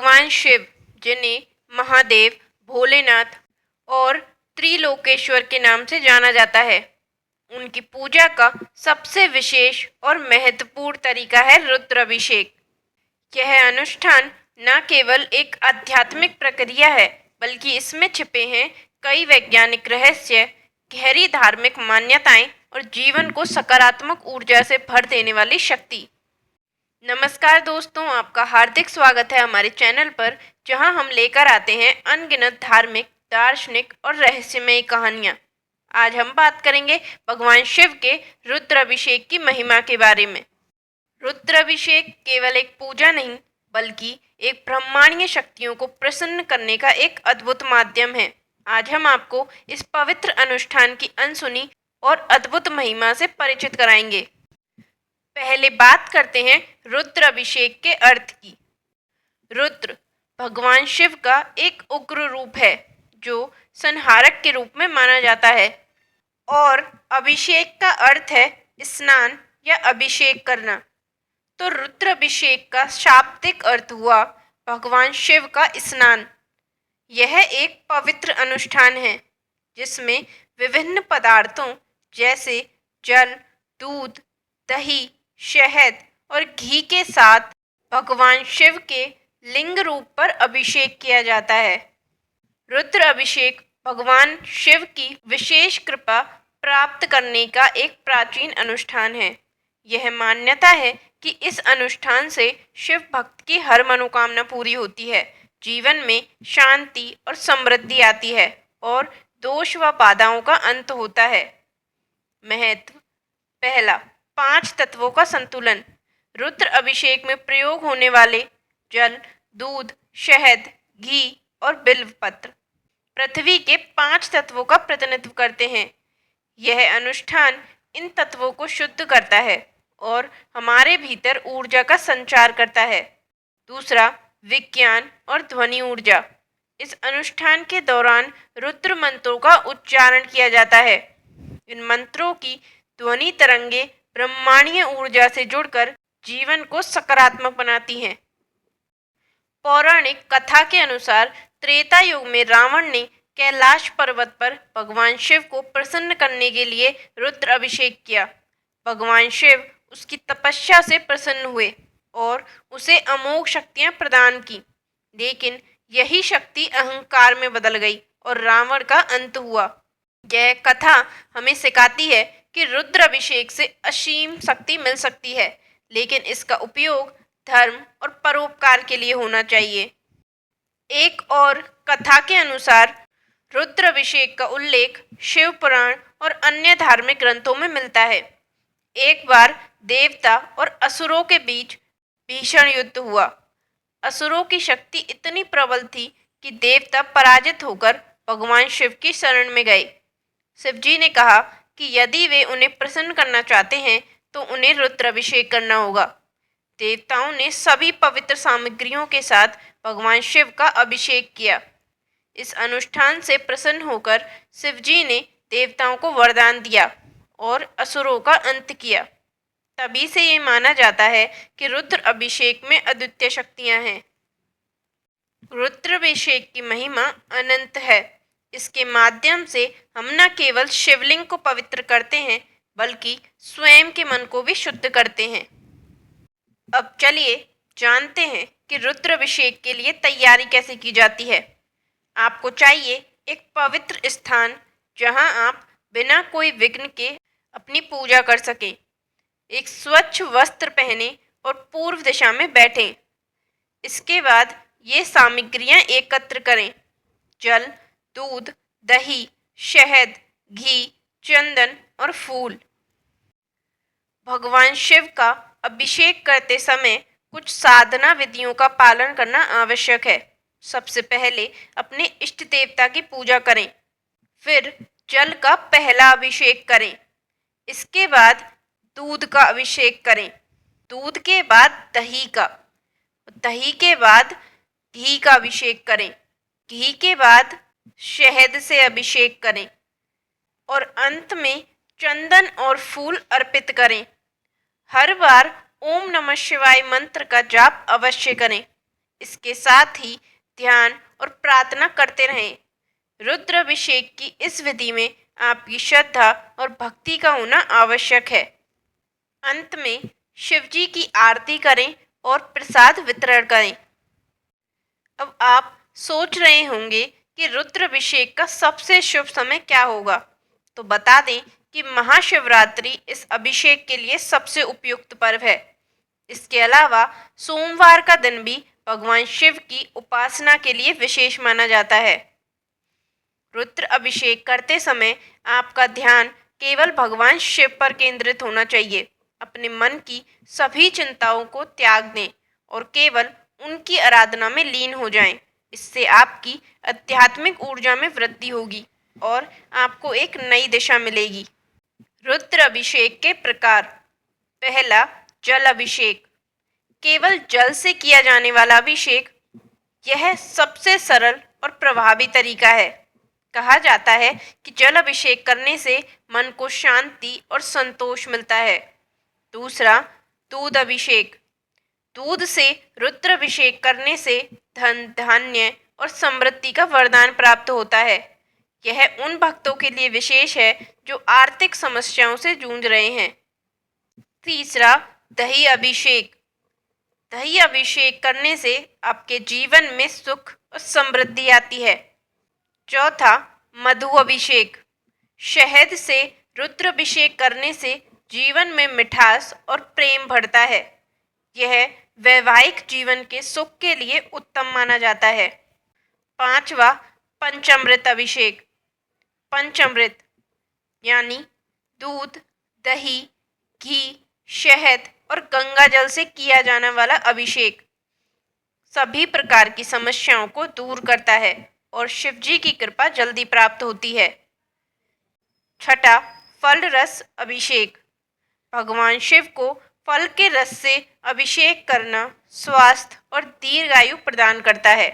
भगवान शिव, जिन्हें महादेव, भोलेनाथ और त्रिलोकेश्वर के नाम से जाना जाता है, उनकी पूजा का सबसे विशेष और महत्वपूर्ण तरीका है रुद्राभिषेक। यह अनुष्ठान न केवल एक आध्यात्मिक प्रक्रिया है, बल्कि इसमें छिपे हैं कई वैज्ञानिक रहस्य, गहरी धार्मिक मान्यताएं और जीवन को सकारात्मक ऊर्जा से भर देने वाली शक्ति। नमस्कार दोस्तों, आपका हार्दिक स्वागत है हमारे चैनल पर, जहां हम लेकर आते हैं अनगिनत धार्मिक, दार्शनिक और रहस्यमयी कहानियां। आज हम बात करेंगे भगवान शिव के रुद्राभिषेक की महिमा के बारे में। रुद्राभिषेक केवल एक पूजा नहीं, बल्कि एक ब्रह्मांडीय शक्तियों को प्रसन्न करने का एक अद्भुत माध्यम है। आज हम आपको इस पवित्र अनुष्ठान की अनसुनी और अद्भुत महिमा से परिचित कराएंगे। पहले बात करते हैं रुद्राभिषेक के अर्थ की। रुद्र भगवान शिव का एक उग्र रूप है, जो संहारक के रूप में माना जाता है, और अभिषेक का अर्थ है स्नान या अभिषेक करना। तो रुद्राभिषेक का शाब्दिक अर्थ हुआ भगवान शिव का स्नान। यह एक पवित्र अनुष्ठान है जिसमें विभिन्न पदार्थों जैसे जल, दूध, दही, शहद और घी के साथ भगवान शिव के लिंग रूप पर अभिषेक किया जाता है। रुद्र अभिषेक भगवान शिव की विशेष कृपा प्राप्त करने का एक प्राचीन अनुष्ठान है। यह मान्यता है कि इस अनुष्ठान से शिव भक्त की हर मनोकामना पूरी होती है, जीवन में शांति और समृद्धि आती है और दोष व बाधाओं का अंत होता है। महत्व: पहला, 5 तत्वों का संतुलन। रुद्र अभिषेक में प्रयोग होने वाले जल, दूध, शहद, घी और बिल्व पत्र पृथ्वी के 5 तत्वों का प्रतिनिधित्व करते हैं। यह अनुष्ठान इन तत्वों को शुद्ध करता है और हमारे भीतर ऊर्जा का संचार करता है। दूसरा, विज्ञान और ध्वनि ऊर्जा। इस अनुष्ठान के दौरान रुद्र मंत्रों का उच्चारण किया जाता है। इन मंत्रों की ध्वनि तरंगे ब्रह्मांडीय ऊर्जा से जुड़कर जीवन को सकारात्मक बनाती हैं। पौराणिक कथा के अनुसार त्रेता युग में रावण ने कैलाश पर्वत पर भगवान शिव को प्रसन्न करने के लिए रुद्र अभिषेक किया। भगवान शिव उसकी तपस्या से प्रसन्न हुए और उसे अमोघ शक्तियां प्रदान की, लेकिन यही शक्ति अहंकार में बदल गई और रावण का अंत हुआ। यह कथा हमें सिखाती है कि रुद्र अभिषेक से असीम शक्ति मिल सकती है, लेकिन इसका उपयोग धर्म और परोपकार के लिए होना चाहिए। एक और कथा के अनुसार रुद्र अभिषेक का उल्लेख शिव पुराण और अन्य धार्मिक ग्रंथों में मिलता है। एक बार देवता और असुरों के बीच भीषण युद्ध हुआ। असुरों की शक्ति इतनी प्रबल थी कि देवता पराजित होकर भगवान शिव की शरण में गए। शिवजी ने कहा कि यदि वे उन्हें प्रसन्न करना चाहते हैं तो उन्हें रुद्राभिषेक करना होगा। देवताओं ने सभी पवित्र सामग्रियों के साथ भगवान शिव का अभिषेक किया। इस अनुष्ठान से प्रसन्न होकर शिवजी ने देवताओं को वरदान दिया और असुरों का अंत किया। तभी से ये माना जाता है कि रुद्र अभिषेक में अद्वितीय शक्तियां हैं। रुद्राभिषेक की महिमा अनंत है। इसके माध्यम से हम न केवल शिवलिंग को पवित्र करते हैं, बल्कि स्वयं के मन को भी शुद्ध करते हैं। अब चलिए जानते हैं कि रुद्राभिषेक के लिए तैयारी कैसे की जाती है। आपको चाहिए एक पवित्र स्थान जहां आप बिना कोई विघ्न के अपनी पूजा कर सकें। एक स्वच्छ वस्त्र पहने और पूर्व दिशा में बैठें। इसके बाद ये सामग्रियां एकत्र करें: जल, दूध, दही, शहद, घी, चंदन और फूल। भगवान शिव का अभिषेक करते समय कुछ साधना विधियों का पालन करना आवश्यक है। सबसे पहले अपने इष्ट देवता की पूजा करें, फिर जल का पहला अभिषेक करें। इसके बाद दूध का अभिषेक करें, दूध के बाद दही का, दही के बाद घी का अभिषेक करें, घी के बाद शहद से अभिषेक करें और अंत में चंदन और फूल अर्पित करें। हर बार ओम नमः शिवाय मंत्र का जाप अवश्य करें। इसके साथ ही ध्यान और प्रार्थना करते रहें। रुद्राभिषेक की इस विधि में आपकी श्रद्धा और भक्ति का होना आवश्यक है। अंत में शिव जी की आरती करें और प्रसाद वितरण करें। अब आप सोच रहे होंगे कि रुद्राभिषेक का सबसे शुभ समय क्या होगा, तो बता दें कि महाशिवरात्रि इस अभिषेक के लिए सबसे उपयुक्त पर्व है। इसके अलावा सोमवार का दिन भी भगवान शिव की उपासना के लिए विशेष माना जाता है। रुद्र अभिषेक करते समय आपका ध्यान केवल भगवान शिव पर केंद्रित होना चाहिए। अपने मन की सभी चिंताओं को त्याग दें और केवल उनकी आराधना में लीन हो जाएं। इससे आपकी आध्यात्मिक ऊर्जा में वृद्धि होगी और आपको एक नई दिशा मिलेगी। रुद्र अभिषेक के प्रकार। पहला, जल अभिषेक। केवल जल से किया जाने वाला अभिषेक यह सबसे सरल और प्रभावी तरीका है। कहा जाता है कि जल अभिषेक करने से मन को शांति और संतोष मिलता है। दूसरा, दूध अभिषेक। दूध से रुद्र अभिषेक करने से धन, धान्य और समृद्धि का वरदान प्राप्त होता है। यह उन भक्तों के लिए विशेष है जो आर्थिक समस्याओं से जूझ रहे हैं। तीसरा, दही अभिषेक। दही अभिषेक करने से आपके जीवन में सुख और समृद्धि आती है। चौथा, मधु अभिषेक। शहद से रुद्र अभिषेक करने से जीवन में मिठास और प्रेम बढ़ता है। यह वैवाहिक जीवन के सुख के लिए उत्तम माना जाता है। पांचवा, पंचामृत अभिषेक। पंचामृत यानी दूध, दही, घी, शहद और गंगा जल से किया जाने वाला अभिषेक सभी प्रकार की समस्याओं को दूर करता है और शिव जी की कृपा जल्दी प्राप्त होती है। छठा, फल रस अभिषेक। भगवान शिव को फल के रस से अभिषेक करना स्वास्थ्य और दीर्घायु प्रदान करता है।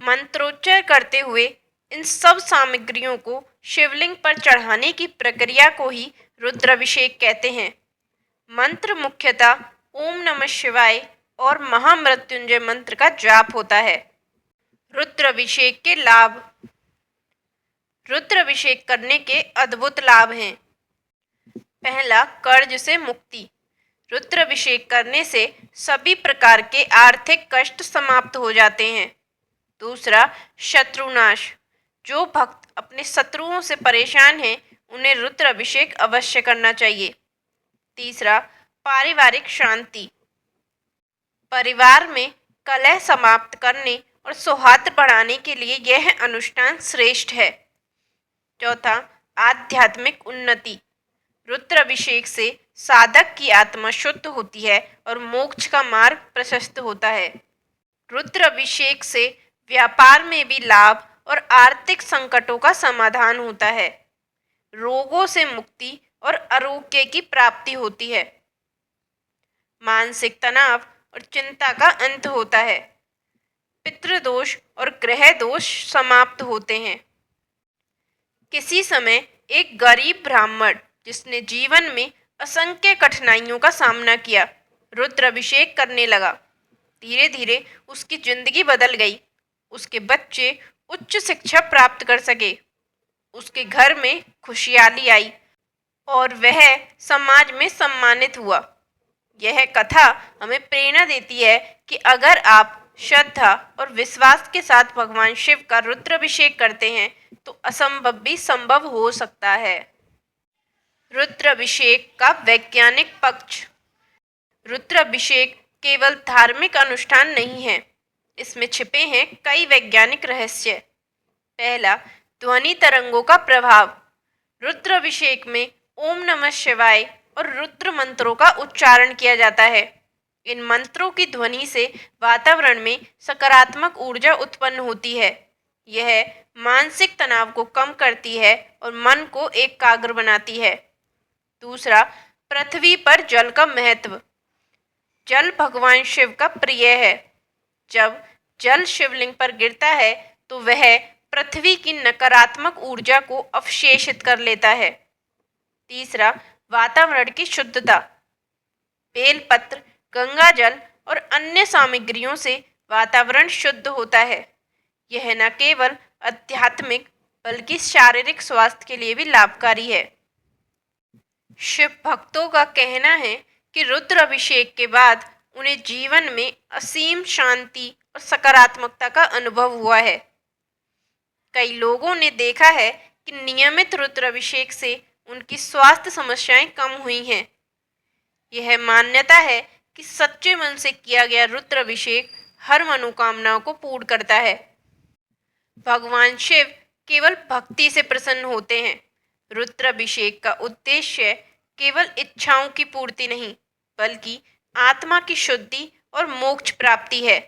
मंत्रोच्चार करते हुए इन सब सामग्रियों को शिवलिंग पर चढ़ाने की प्रक्रिया को ही रुद्राभिषेक कहते हैं। मंत्र मुख्यतः ओम नमः शिवाय और महामृत्युंजय मंत्र का जाप होता है। रुद्राभिषेक के लाभ। रुद्राभिषेक करने के अद्भुत लाभ हैं। पहला, कर्ज से मुक्ति। रुद्राभिषेक करने से सभी प्रकार के आर्थिक कष्ट समाप्त हो जाते हैं। दूसरा, शत्रुनाश। जो भक्त अपने शत्रुओं से परेशान हैं उन्हें रुद्राभिषेक अवश्य करना चाहिए। तीसरा, पारिवारिक शांति। परिवार में कलह समाप्त करने और सौहार्द बढ़ाने के लिए यह अनुष्ठान श्रेष्ठ है। चौथा, आध्यात्मिक उन्नति। रुद्राभिषेक से साधक की आत्मा शुद्ध होती है और मोक्ष का मार्ग प्रशस्त होता है। रुद्राभिषेक से व्यापार में भी लाभ और आर्थिक संकटों का समाधान होता है। रोगों से मुक्ति और आरोग्य की प्राप्ति होती है। मानसिक तनाव और चिंता का अंत होता है। पितृदोष और ग्रह दोष समाप्त होते हैं। किसी समय एक गरीब ब्राह्मण जिसने जीवन में असंख्य कठिनाइयों का सामना किया, रुद्राभिषेक करने लगा। धीरे धीरे उसकी जिंदगी बदल गई। उसके बच्चे उच्च शिक्षा प्राप्त कर सके। उसके घर में खुशहाली आई और वह समाज में सम्मानित हुआ। यह कथा हमें प्रेरणा देती है कि अगर आप श्रद्धा और विश्वास के साथ भगवान शिव का रुद्राभिषेक करते हैं तो असंभव भी संभव हो सकता है। रुद्राभिषेक का वैज्ञानिक पक्ष। रुद्राभिषेक केवल धार्मिक अनुष्ठान नहीं है, इसमें छिपे हैं कई वैज्ञानिक रहस्य। पहला, ध्वनि तरंगों का प्रभाव। रुद्राभिषेक में ओम नमः शिवाय और रुद्र मंत्रों का उच्चारण किया जाता है। इन मंत्रों की ध्वनि से वातावरण में सकारात्मक ऊर्जा उत्पन्न होती है। यह मानसिक तनाव को कम करती है और मन को एकाग्र बनाती है। दूसरा, पृथ्वी पर जल का महत्व। जल भगवान शिव का प्रिय है। जब जल शिवलिंग पर गिरता है तो वह पृथ्वी की नकारात्मक ऊर्जा को अवशेषित कर लेता है। तीसरा, वातावरण की शुद्धता। बेलपत्र, गंगा जल और अन्य सामग्रियों से वातावरण शुद्ध होता है। यह न केवल आध्यात्मिक बल्कि शारीरिक स्वास्थ्य के लिए भी लाभकारी है। शिव भक्तों का कहना है कि रुद्र अभिषेक के बाद उन्हें जीवन में असीम शांति और सकारात्मकता का अनुभव हुआ है। कई लोगों ने देखा है कि नियमित रुद्र अभिषेक से उनकी स्वास्थ्य समस्याएं कम हुई हैं। यह मान्यता है कि सच्चे मन से किया गया रुद्र अभिषेक हर मनोकामनाओं को पूर्ण करता है। भगवान शिव केवल भक्ति से प्रसन्न होते हैं। रुद्र अभिषेक का उद्देश्य केवल इच्छाओं की पूर्ति नहीं, बल्कि आत्मा की शुद्धि और मोक्ष प्राप्ति है।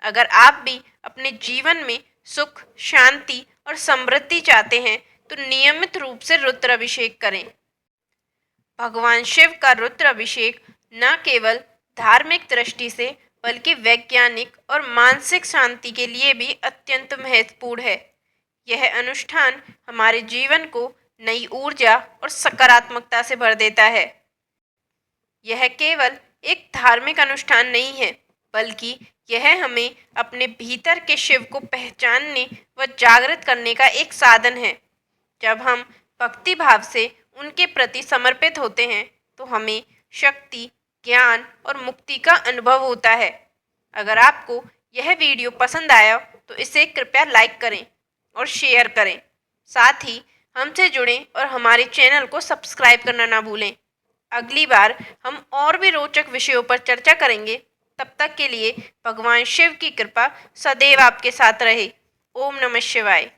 अगर आप भी अपने जीवन में सुख, शांति और समृद्धि चाहते हैं, तो नियमित रूप से रुद्र अभिषेक करें। भगवान शिव का रुद्र अभिषेक न केवल धार्मिक दृष्टि से बल्कि वैज्ञानिक और मानसिक शांति के लिए भी अत्यंत महत्वपूर्ण है। यह अनुष्ठान हमारे जीवन को नई ऊर्जा और सकारात्मकता से भर देता है। यह केवल एक धार्मिक अनुष्ठान नहीं है, बल्कि यह हमें अपने भीतर के शिव को पहचानने व जागृत करने का एक साधन है। जब हम भक्ति भाव से उनके प्रति समर्पित होते हैं, तो हमें शक्ति, ज्ञान और मुक्ति का अनुभव होता है। अगर आपको यह वीडियो पसंद आया तो इसे कृपया लाइक करें और शेयर करें। साथ ही हमसे जुड़ें और हमारे चैनल को सब्सक्राइब करना ना भूलें। अगली बार हम और भी रोचक विषयों पर चर्चा करेंगे। तब तक के लिए भगवान शिव की कृपा सदैव आपके साथ रहे। ओम नमः शिवाय।